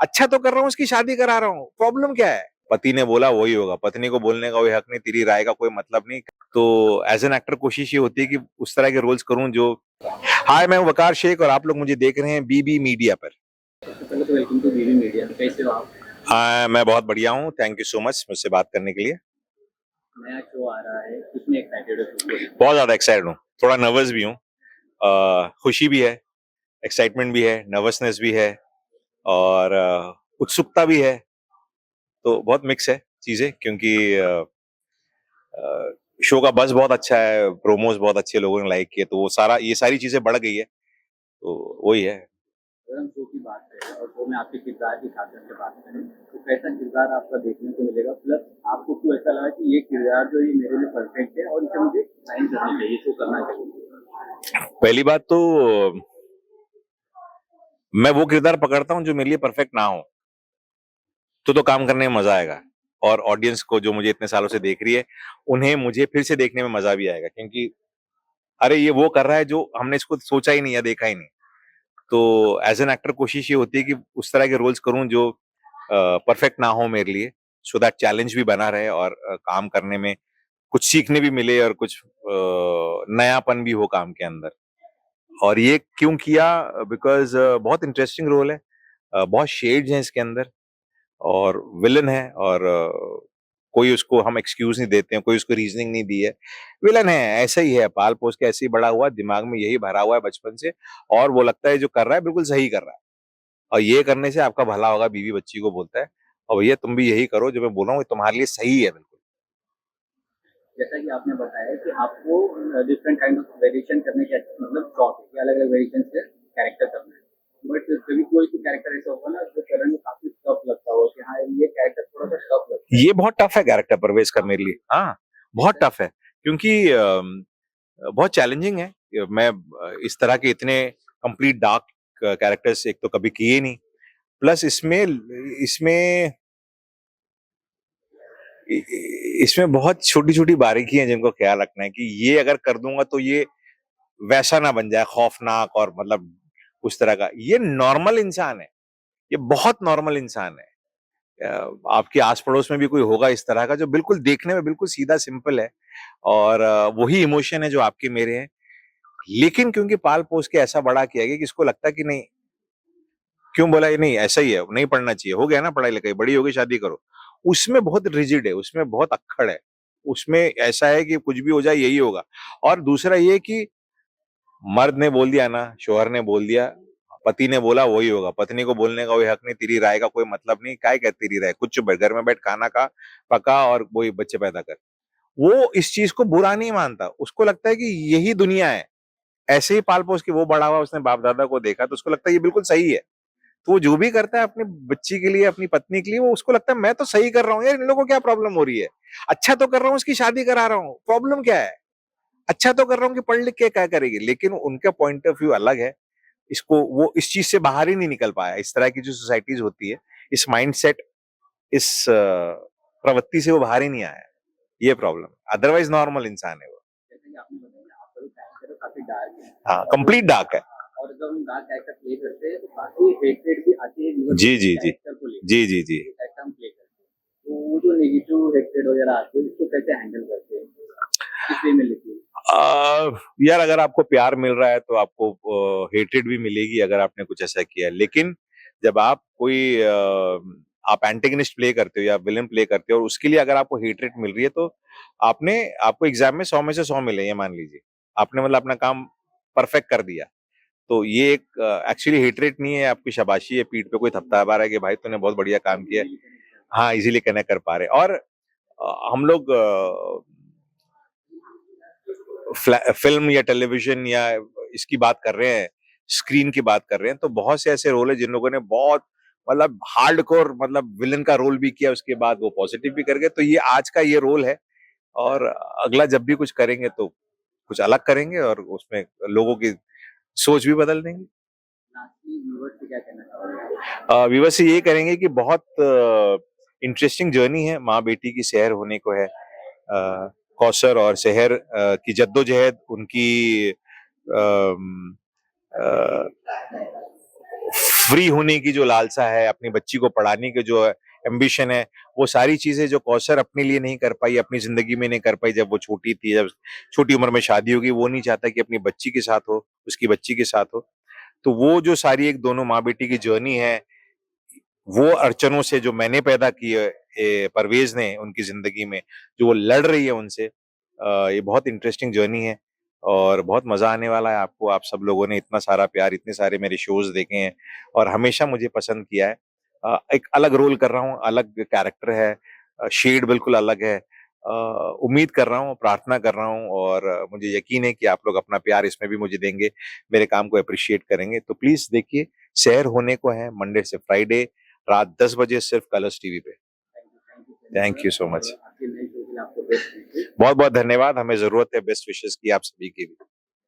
अच्छा तो कर रहा हूँ, उसकी शादी करा रहा हूँ, प्रॉब्लम क्या है? पति ने बोला वही होगा, पत्नी को बोलने का कोई हक नहीं, तेरी राय का कोई मतलब नहीं। तो एज एन एक्टर कोशिश ये होती है कि उस तरह के रोल्स करूं जो। हाय, मैं हूं वकार शेख और आप लोग मुझे देख रहे हैं बीबी मीडिया पर। सबसे पहले तो वेलकम टू बीबी मीडिया। कैसे हो आप? हाँ, मैं बहुत बढ़िया हूँ, थैंक यू सो मच मुझसे बात करने के लिए। नया शो आ रहा है, कितने एक्साइटेड हो शो को लेकर? बहुत ज्यादा एक्साइटेड हूँ, थोड़ा नर्वस भी हूँ। खुशी भी है, एक्साइटमेंट भी है, नर्वसनेस भी है और उत्सुकता भी है। तो बहुत मिक्स है चीजें, क्योंकि शो का बज़ बहुत अच्छा है, प्रोमोज बहुत अच्छे लोगों ने लाइक किए, तो वो सारा ये सारी चीजें बढ़ गई है, तो वही है। अगर हम शो की बात करें और शो में आपके किरदार की खास करके बात करें, तो कैसा किरदार आपका देखने को मिलेगा? प्लस आपको क्यों ऐसा लगा कि ये किरदार जो ये मेरे लिए परफेक्ट है और इसे मुझे साइन करना चाहिए, शो करना चाहिए? पहली बात तो मैं वो किरदार पकड़ता हूँ जो मेरे लिए परफेक्ट ना हो, तो काम करने में मजा आएगा। और ऑडियंस को जो मुझे इतने सालों से देख रही है, उन्हें मुझे फिर से देखने में मजा भी आएगा, क्योंकि अरे ये वो कर रहा है जो हमने इसको सोचा ही नहीं या देखा ही नहीं। तो एज एन एक्टर कोशिश ये होती है कि उस तरह के रोल्स करूं जो परफेक्ट ना हो मेरे लिए, सो दैट चैलेंज भी बना रहे और काम करने में कुछ सीखने भी मिले और कुछ नयापन भी हो काम के अंदर। और ये क्यों किया? बिकॉज बहुत इंटरेस्टिंग रोल है, बहुत शेड्स हैं इसके अंदर, और विलन है, और कोई उसको हम एक्सक्यूज नहीं देते हैं, कोई उसको रीजनिंग नहीं दी है। विलन है, ऐसा ही है, पाल पोस के ऐसे ही बड़ा हुआ, दिमाग में यही भरा हुआ है बचपन से, और वो लगता है जो कर रहा है बिल्कुल सही कर रहा है, और ये करने से आपका भला होगा, बीवी बच्ची को बोलता है, और भैया तुम भी यही करो जो मैं बोल रहा हूँ, ये तुम्हारे लिए सही है बिल्कुल। जैसा कि आपने बताया कि आपको डिफरेंट काइंड ऑफ वेरिएशन करने के मतलब शौक है कि अलग अलग वेरिएशन से कैरेक्टर करना है। बट कभी कोई तो कैरेक्टर ऐसा होगा ना जो करने में काफी टफ लगता हो कि हाँ ये कैरेक्टर थोड़ा सा टफ लगता है। ये बहुत टफ है कैरेक्टर परवेज का मेरे लिए, हाँ, बहुत टफ है, क्योंकि बहुत चैलेंजिंग है। मैं इस तरह के इतने कंप्लीट डार्क कैरेक्टर्स एक तो कभी किए नहीं, प्लस इसमें इसमें इसमें बहुत छोटी छोटी बारीकी हैं जिनको ख्याल रखना है, कि ये अगर कर दूंगा तो ये वैसा ना बन जाए खौफनाक, और मतलब उस तरह का। ये नॉर्मल इंसान है, ये बहुत नॉर्मल इंसान है। आपके आस पड़ोस में भी कोई होगा इस तरह का, जो बिल्कुल देखने में बिल्कुल सीधा सिंपल है, और वही इमोशन है जो आपके मेरे हैं। लेकिन क्योंकि पाल पोस के ऐसा बड़ा किया गया कि इसको लगता है कि नहीं, क्यों बोला ये नहीं ऐसा ही है, नहीं पढ़ना चाहिए, हो गया ना पढ़ाई लिखाई, बड़ी होगी शादी करो। उसमें बहुत रिजिड है, उसमें बहुत अक्खड़ है, उसमें ऐसा है कि कुछ भी हो जाए यही होगा। और दूसरा ये कि मर्द ने बोल दिया ना, शोहर ने बोल दिया, पति ने बोला वही होगा, पत्नी को बोलने का कोई हक नहीं, तेरी राय का कोई मतलब नहीं, काय कहती तेरी राय, कुछ चुप बैठ, घर में बैठ, खाना खा, पका और वही बच्चे पैदा कर। वो इस चीज को बुरा नहीं मानता, उसको लगता है कि यही दुनिया है। ऐसे ही पाल पोस के वो बड़ा हुआ, उसने बाप दादा को देखा, तो उसको लगता है ये बिल्कुल सही है। तो वो जो भी करता है अपनी बच्ची के लिए, अपनी पत्नी के लिए, वो उसको लगता है मैं तो सही कर रहा हूँ यार, इन लोगों को क्या प्रॉब्लम हो रही है? अच्छा तो कर रहा हूँ, उसकी शादी करा रहा हूँ, प्रॉब्लम क्या है? अच्छा तो कर रहा हूँ कि पढ़ लिख के क्या करेगी, लेकिन उनका पॉइंट ऑफ व्यू अलग है। इसको वो इस चीज से बाहर ही नहीं निकल पाया। इस तरह की जो सोसाइटीज होती है, इस माइंडसेट, इस प्रवृत्ति से वो बाहर ही नहीं आया है। ये प्रॉब्लम, अदरवाइज नॉर्मल इंसान है वो। जैसे कि आपने बताया आपका जो कैरेक्टर है काफी डार्क है हाँ, और कंप्लीट डार्क है। और जब हम डार्क कैरेक्टर प्ले करते हैं तो काफी हेट्रेड भी आती है व्यूअर्स जी को जी जी। कैरेक्टर को लेकर जी जी जी। जो कैरेक्टर हम प्ले करते हैं, तो वो जो नेगेटिव हेट्रेड वगैरह आती है उसको कैसे हैंडल करते हैं, किस वे में लेते हैं? यार, अगर आपको प्यार मिल रहा है तो आपको हेट्रेड भी मिलेगी अगर आपने कुछ ऐसा किया है। लेकिन जब आप कोई आप एंटेगनिस्ट प्ले करते हो या विलन प्ले करते हो, और उसके लिए अगर आपको हेट्रेड मिल रही है, तो आपको एग्जाम में 100 में से 100 मिले, ये मान लीजिए आपने मतलब अपना काम परफेक्ट कर दिया, तो ये एक एक्चुअली हेट्रेड नहीं है, आपकी शाबाशी है, पीठ पे कोई थपथपा रहा है कि भाई तूने बहुत बढ़िया काम किया है। हाँ, इजीली कनेक्ट कर पा रहे। और हम लोग फिल्म या टेलीविजन या इसकी बात कर रहे हैं, स्क्रीन की बात कर रहे हैं, तो बहुत से ऐसे रोल है जिन लोगों ने बहुत मतलब हार्डकोर मतलब विलन का रोल भी किया, उसके बाद वो पॉजिटिव भी कर गए। तो ये आज का ये रोल है, और अगला जब भी कुछ करेंगे तो कुछ अलग करेंगे, और उसमें लोगों की सोच भी बदल देंगे। लास्टली व्यूअर्स से क्या कहना चाहोगे? व्यूअर्स से ये करेंगे कि बहुत इंटरेस्टिंग जर्नी है, माँ बेटी की सैर होने को है। कौसर और सेहर की जद्दोजहद, उनकी फ्री होने की जो लालसा है, अपनी बच्ची को पढ़ाने की जो एम्बिशन है, वो सारी चीजें जो कौसर अपने लिए नहीं कर पाई, अपनी जिंदगी में नहीं कर पाई जब वो छोटी थी, जब छोटी उम्र में शादी होगी, वो नहीं चाहता कि अपनी बच्ची के साथ हो, उसकी बच्ची के साथ हो। तो वो जो सारी एक दोनों माँ बेटी की जर्नी है, वो अड़चनों से जो मैंने पैदा की है, परवेज ने उनकी जिंदगी में, जो वो लड़ रही है उनसे, ये बहुत इंटरेस्टिंग जर्नी है और बहुत मजा आने वाला है आपको। आप सब लोगों ने इतना सारा प्यार, इतने सारे मेरे शोज देखे हैं और हमेशा मुझे पसंद किया है। एक अलग रोल कर रहा हूँ, अलग कैरेक्टर है, शेड बिल्कुल अलग है। उम्मीद कर रहा हूँ, प्रार्थना कर रहा हूँ और मुझे यकीन है कि आप लोग अपना प्यार इसमें भी मुझे देंगे, मेरे काम को अप्रिशिएट करेंगे। तो प्लीज देखिए, सैर होने को है मंडे से फ्राइडे रात 10 बजे सिर्फ कलर्स टीवी पे। Thank you so much. आपके नए शो के लिए आपको बेस्ट। बहुत बहुत धन्यवाद। हमें जरूरत है बेस्ट विशेस की आप सभी की भी।